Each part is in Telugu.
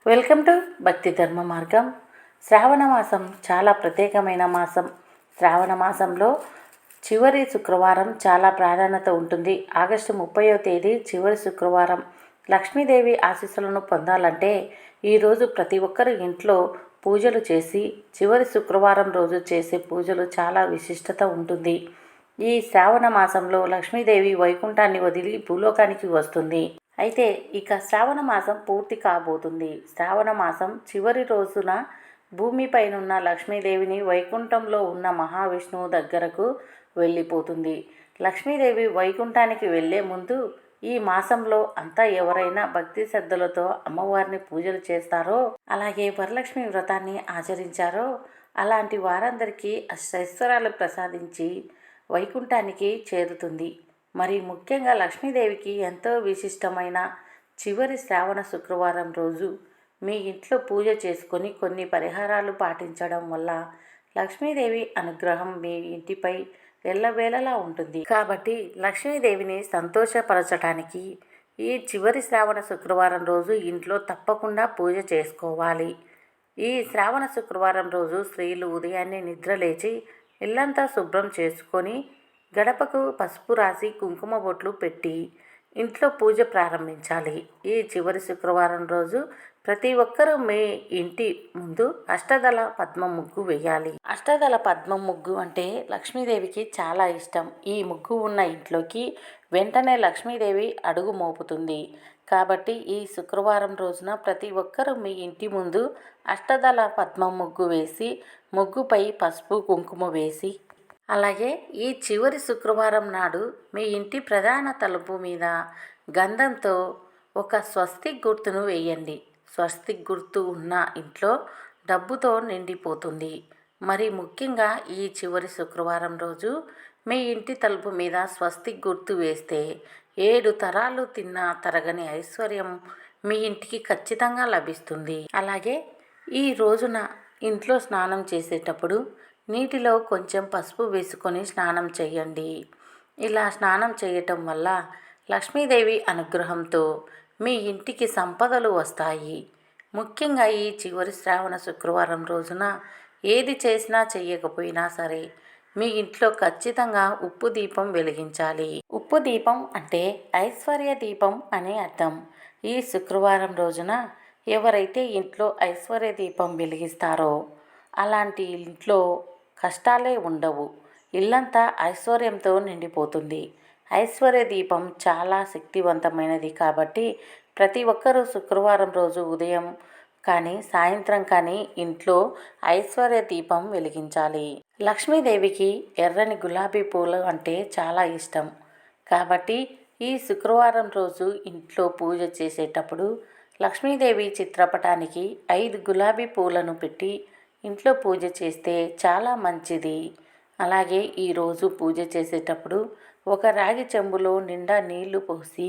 వెల్కమ్ టు భక్తి ధర్మ మార్గం. శ్రావణ మాసం చాలా ప్రత్యేకమైన మాసం. శ్రావణ మాసంలో చివరి శుక్రవారం చాలా ప్రాధాన్యత ఉంటుంది. ఆగస్టు 30వ తేదీ చివరి శుక్రవారం. లక్ష్మీదేవి ఆశీస్సులను పొందాలంటే ఈరోజు ప్రతి ఒక్కరు ఇంట్లో పూజలు చేసి చివరి శుక్రవారం రోజు చేసే పూజలు చాలా విశిష్టత ఉంటుంది. ఈ శ్రావణ మాసంలో లక్ష్మీదేవి వైకుంఠాన్ని వదిలి భూలోకానికి వస్తుంది. అయితే ఇక శ్రావణ మాసం పూర్తి కాబోతుంది. శ్రావణ మాసం చివరి రోజున భూమిపైనున్న లక్ష్మీదేవిని వైకుంఠంలో ఉన్న మహావిష్ణువు దగ్గరకు వెళ్ళిపోతుంది. లక్ష్మీదేవి వైకుంఠానికి వెళ్ళే ముందు ఈ మాసంలో అంతా ఎవరైనా భక్తి శ్రద్ధలతో అమ్మవారిని పూజలు చేస్తారో, అలాగే వరలక్ష్మి వ్రతాన్ని ఆచరించారో అలాంటి వారందరికీ అష్టైశ్వర్యాలు ప్రసాదించి వైకుంఠానికి చేరుతుంది. మరి ముఖ్యంగా లక్ష్మీదేవికి ఎంతో విశిష్టమైన చివరి శ్రావణ శుక్రవారం రోజు మీ ఇంట్లో పూజ చేసుకొని కొన్ని పరిహారాలు పాటించడం వల్ల లక్ష్మీదేవి అనుగ్రహం మీ ఇంటిపై ఎల్లవేళలా ఉంటుంది. కాబట్టి లక్ష్మీదేవిని సంతోషపరచడానికి ఈ చివరి శ్రావణ శుక్రవారం రోజు ఇంట్లో తప్పకుండా పూజ చేసుకోవాలి. ఈ శ్రావణ శుక్రవారం రోజు స్త్రీలు ఉదయాన్నే నిద్రలేచి ఇల్లంతా శుభ్రం చేసుకొని గడపకు పసుపు రాసి కుంకుమ బొట్లు పెట్టి ఇంట్లో పూజ ప్రారంభించాలి. ఈ చివరి శుక్రవారం రోజు ప్రతి ఒక్కరూ మీ ఇంటి ముందు అష్టదళ పద్మ ముగ్గు వేయాలి. అష్టదళ పద్మ ముగ్గు అంటే లక్ష్మీదేవికి చాలా ఇష్టం. ఈ ముగ్గు ఉన్న ఇంట్లోకి వెంటనే లక్ష్మీదేవి అడుగు మోపుతుంది. కాబట్టి ఈ శుక్రవారం రోజున ప్రతి ఒక్కరూ మీ ఇంటి ముందు అష్టదళ పద్మ ముగ్గు వేసి ముగ్గుపై పసుపు కుంకుమ వేసి, అలాగే ఈ చివరి శుక్రవారం నాడు మీ ఇంటి ప్రధాన తలుపు మీద గంధంతో ఒక స్వస్తిక్ గుర్తును వేయండి. స్వస్తిక్ గుర్తు ఉన్న ఇంట్లో డబ్బుతో నిండిపోతుంది. మరి ముఖ్యంగా ఈ చివరి శుక్రవారం రోజు మీ ఇంటి తలుపు మీద స్వస్తిక్ గుర్తు వేస్తే 7 తరాలు తిన్నా తరగని ఐశ్వర్యం మీ ఇంటికి ఖచ్చితంగా లభిస్తుంది. అలాగే ఈ రోజున ఇంట్లో స్నానం చేసేటప్పుడు నీటిలో కొంచెం పసుపు వేసుకొని స్నానం చేయండి. ఇలా స్నానం చేయటం వల్ల లక్ష్మీదేవి అనుగ్రహంతో మీ ఇంటికి సంపదలు వస్తాయి. ముఖ్యంగా ఈ చివరి శ్రావణ శుక్రవారం రోజున ఏది చేసినా చెయ్యకపోయినా సరే మీ ఇంట్లో ఖచ్చితంగా ఉప్పు దీపం వెలిగించాలి. ఉప్పు దీపం అంటే ఐశ్వర్య దీపం అని అర్థం. ఈ శుక్రవారం రోజున ఎవరైతే ఇంట్లో ఐశ్వర్య దీపం వెలిగిస్తారో అలాంటి ఇంట్లో కష్టాలే ఉండవు. ఇల్లంతా ఐశ్వర్యంతో నిండిపోతుంది. ఐశ్వర్య దీపం చాలా శక్తివంతమైనది కాబట్టి ప్రతి ఒక్కరూ శుక్రవారం రోజు ఉదయం కానీ సాయంత్రం కానీ ఇంట్లో ఐశ్వర్య దీపం వెలిగించాలి. లక్ష్మీదేవికి ఎర్రని గులాబీ పూలు అంటే చాలా ఇష్టం. కాబట్టి ఈ శుక్రవారం రోజు ఇంట్లో పూజ చేసేటప్పుడు లక్ష్మీదేవి చిత్రపటానికి 5 గులాబీ పూలను పెట్టి ఇంట్లో పూజ చేస్తే చాలా మంచిది. అలాగే ఈరోజు పూజ చేసేటప్పుడు ఒక రాగి చెంబులో నిండా నీళ్లు పోసి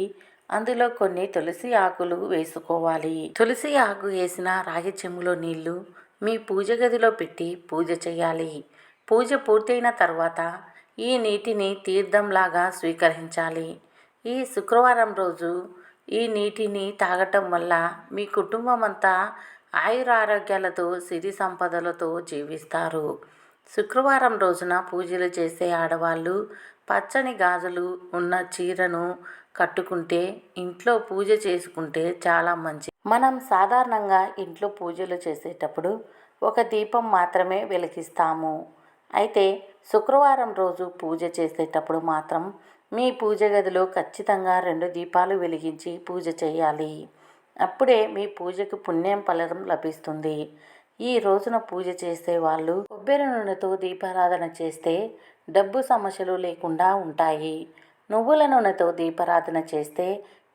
అందులో కొన్ని తులసి ఆకులు వేసుకోవాలి. తులసి ఆకు వేసిన రాగి చెంబులో నీళ్లు మీ పూజ గదిలో పెట్టి పూజ చేయాలి. పూజ పూర్తయిన తర్వాత ఈ నీటిని తీర్థంలాగా స్వీకరించాలి. ఈ శుక్రవారం రోజు ఈ నీటిని తాగటం వల్ల మీ కుటుంబం అంతా ఆయురారోగ్యాలతో సిరి సంపదలతో జీవిస్తారు. శుక్రవారం రోజున పూజలు చేసే ఆడవాళ్ళు పచ్చని గాజులు ఉన్న చీరను కట్టుకుంటే ఇంట్లో పూజ చేసుకుంటే చాలా మంచిది. మనం సాధారణంగా ఇంట్లో పూజలు చేసేటప్పుడు ఒక దీపం మాత్రమే వెలిగిస్తాము. అయితే శుక్రవారం రోజు పూజ చేసేటప్పుడు మాత్రం మీ పూజ గదిలో ఖచ్చితంగా 2 దీపాలు వెలిగించి పూజ చేయాలి. అప్పుడే మీ పూజకు పుణ్యం ఫలం లభిస్తుంది. ఈ రోజున పూజ చేసే వాళ్ళు కొబ్బరి నూనెతో దీపారాధన చేస్తే డబ్బు సమస్యలు లేకుండా ఉంటాయి. నువ్వుల నూనెతో దీపారాధన చేస్తే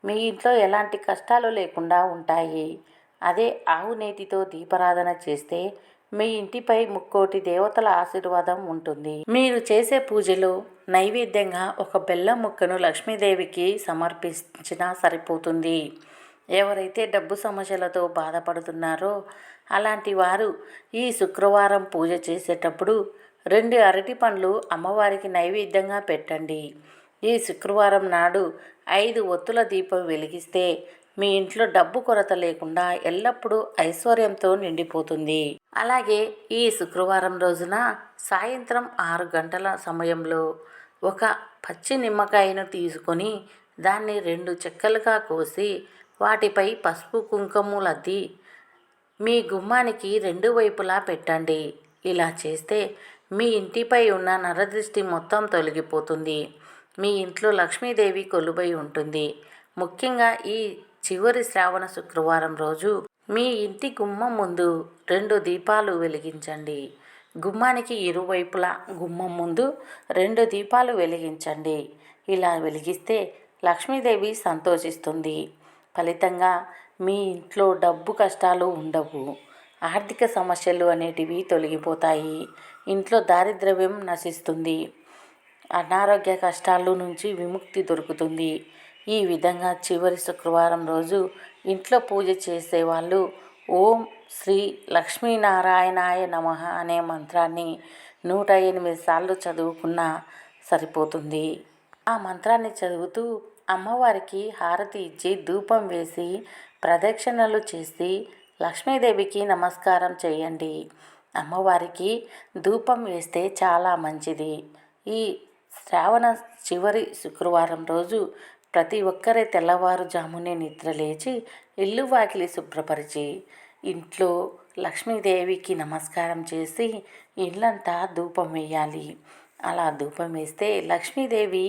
మీ ఇంట్లో ఎలాంటి కష్టాలు లేకుండా ఉంటాయి. అదే ఆవు నేతితో దీపారాధన చేస్తే మీ ఇంటిపై 3 దేవతల ఆశీర్వాదం ఉంటుంది. మీరు చేసే పూజలో నైవేద్యంగా ఒక బెల్లం ముక్కను లక్ష్మీదేవికి సమర్పించినా సరిపోతుంది. ఎవరైతే డబ్బు సమస్యలతో బాధపడుతున్నారో అలాంటి వారు ఈ శుక్రవారం పూజ చేసేటప్పుడు 2 అరటి పండ్లు అమ్మవారికి నైవేద్యంగా పెట్టండి. ఈ శుక్రవారం నాడు 5 ఒత్తుల దీపం వెలిగిస్తే మీ ఇంట్లో డబ్బు కొరత లేకుండా ఎల్లప్పుడూ ఐశ్వర్యంతో నిండిపోతుంది. అలాగే ఈ శుక్రవారం రోజున సాయంత్రం 6 గంటల సమయంలో ఒక పచ్చి నిమ్మకాయను తీసుకొని దాన్ని 2 చెక్కలుగా కోసి వాటిపై పసుపు కుంకుమలద్ది మీ గుమ్మానికి 2 వైపులా పెట్టండి. ఇలా చేస్తే మీ ఇంటిపై ఉన్న నరదృష్టి మొత్తం తొలగిపోతుంది. మీ ఇంట్లో లక్ష్మీదేవి కొలువై ఉంటుంది. ముఖ్యంగా ఈ చివరి శ్రావణ శుక్రవారం రోజు మీ ఇంటి గుమ్మం ముందు 2 దీపాలు వెలిగించండి. గుమ్మానికి ఇరువైపులా గుమ్మం ముందు 2 దీపాలు వెలిగించండి. ఇలా వెలిగిస్తే లక్ష్మీదేవి సంతోషిస్తుంది. ఫలితంగా మీ ఇంట్లో డబ్బు కష్టాలు ఉండవు. ఆర్థిక సమస్యలు అనేటివి తొలగిపోతాయి. ఇంట్లో దారిద్ర్యం నశిస్తుంది. అనారోగ్య కష్టాల నుంచి విముక్తి దొరుకుతుంది. ఈ విధంగా చివరి శుక్రవారం రోజు ఇంట్లో పూజ చేసేవాళ్ళు ఓం శ్రీ లక్ష్మీనారాయణాయ నమః అనే మంత్రాన్ని 108 సార్లు చదువుకున్నా సరిపోతుంది. ఆ మంత్రాన్ని చదువుతూ అమ్మవారికి హారతి ఇచ్చి ధూపం వేసి ప్రదక్షిణలు చేసి లక్ష్మీదేవికి నమస్కారం చేయండి. అమ్మవారికి ధూపం వేస్తే చాలా మంచిది. ఈ శ్రావణ చివరి శుక్రవారం రోజు ప్రతి ఒక్కరే తెల్లవారుజామునే నిద్ర లేచి ఇల్లు వాకిలి శుభ్రపరిచి ఇంట్లో లక్ష్మీదేవికి నమస్కారం చేసి ఇల్లంతా ధూపం వేయాలి. అలా ధూపం వేస్తే లక్ష్మీదేవి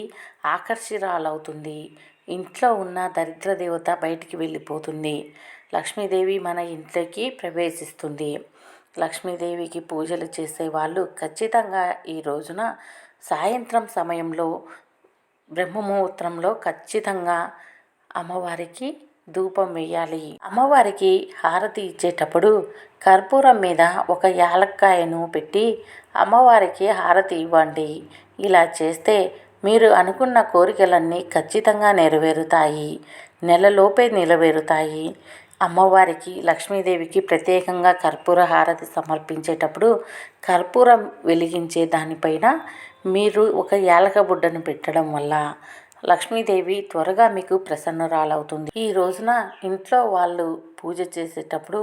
ఆకర్షిరాలవుతుంది. ఇంట్లో ఉన్న దరిద్ర దేవత బయటికి వెళ్ళిపోతుంది. లక్ష్మీదేవి మన ఇంట్లోకి ప్రవేశిస్తుంది. లక్ష్మీదేవికి పూజలు చేసేవాళ్ళు ఖచ్చితంగా ఈ రోజున సాయంత్రం సమయంలో బ్రహ్మముహూర్తంలో ఖచ్చితంగా అమ్మవారికి ధూపం వేయాలి. అమ్మవారికి హారతి ఇచ్చేటప్పుడు కర్పూరం మీద ఒక యాలక్కాయను పెట్టి అమ్మవారికి హారతి ఇవ్వండి. ఇలా చేస్తే మీరు అనుకున్న కోరికలన్నీ ఖచ్చితంగా నెరవేరుతాయి. నెలలోపే నెరవేరుతాయి. అమ్మవారికి లక్ష్మీదేవికి ప్రత్యేకంగా కర్పూర హారతి సమర్పించేటప్పుడు కర్పూరం వెలిగించే దానిపైన మీరు ఒక యాలక బుడ్డను పెట్టడం వల్ల లక్ష్మీదేవి త్వరగా మీకు ప్రసన్నురాలవుతుంది. ఈ రోజున ఇంట్లో వాళ్ళు పూజ చేసేటప్పుడు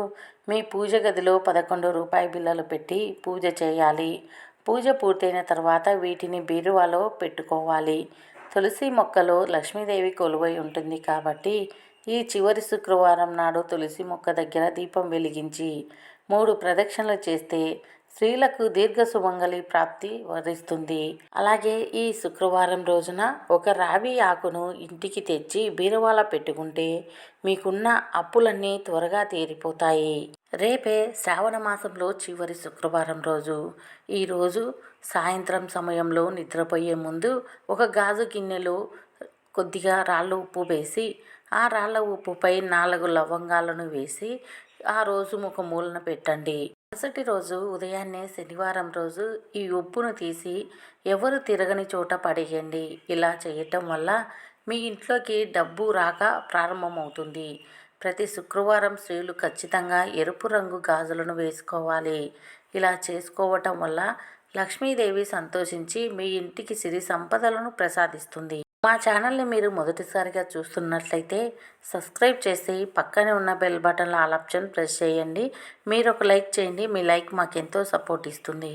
మీ పూజ గదిలో 11 రూపాయి బిళ్ళలు పెట్టి పూజ చేయాలి. పూజ పూర్తయిన తర్వాత వీటిని బీరువాలో పెట్టుకోవాలి. తులసి మొక్కలో లక్ష్మీదేవి కొలువై ఉంటుంది కాబట్టి ఈ చివరి శుక్రవారం నాడు తులసి మొక్క దగ్గర దీపం వెలిగించి 3 ప్రదక్షిణలు చేస్తే స్త్రీలకు దీర్ఘ సుమంగళి ప్రాప్తి వరిస్తుంది. అలాగే ఈ శుక్రవారం రోజున ఒక రావి ఆకును ఇంటికి తెచ్చి బీరువాలో పెట్టుకుంటే మీకున్న అప్పులన్నీ త్వరగా తీరిపోతాయి. రేపే శ్రావణ మాసంలో చివరి శుక్రవారం రోజు. ఈరోజు సాయంత్రం సమయంలో నిద్రపోయే ముందు ఒక గాజు గిన్నెలో కొద్దిగా రాళ్ళ ఉప్పు వేసి ఆ రాళ్ళ ఉప్పుపై 4 లవంగాలను వేసి ఆ రోజు ఒక మూలన పెట్టండి. మరుసటి రోజు ఉదయాన్నే శనివారం రోజు ఈ ఉప్పును తీసి ఎవరు తిరగని చోట పడేయండి. ఇలా చేయటం వల్ల మీ ఇంట్లోకి డబ్బు రాక ప్రారంభమవుతుంది. ప్రతి శుక్రవారం స్త్రీలు ఖచ్చితంగా ఎరుపు రంగు గాజులను వేసుకోవాలి. ఇలా చేసుకోవటం వల్ల లక్ష్మీదేవి సంతోషించి మీ ఇంటికి సిరి సంపదలను ప్రసాదిస్తుంది. మా ఛానల్ని మీరు మొదటిసారిగా చూస్తున్నట్లయితే సబ్స్క్రైబ్ చేసి పక్కనే ఉన్న బెల్ బటన్లో ఆల్ ఆప్షన్ ప్రెస్ చేయండి. మీరు ఒక లైక్ చేయండి. మీ లైక్ మాకెంతో సపోర్ట్ ఇస్తుంది.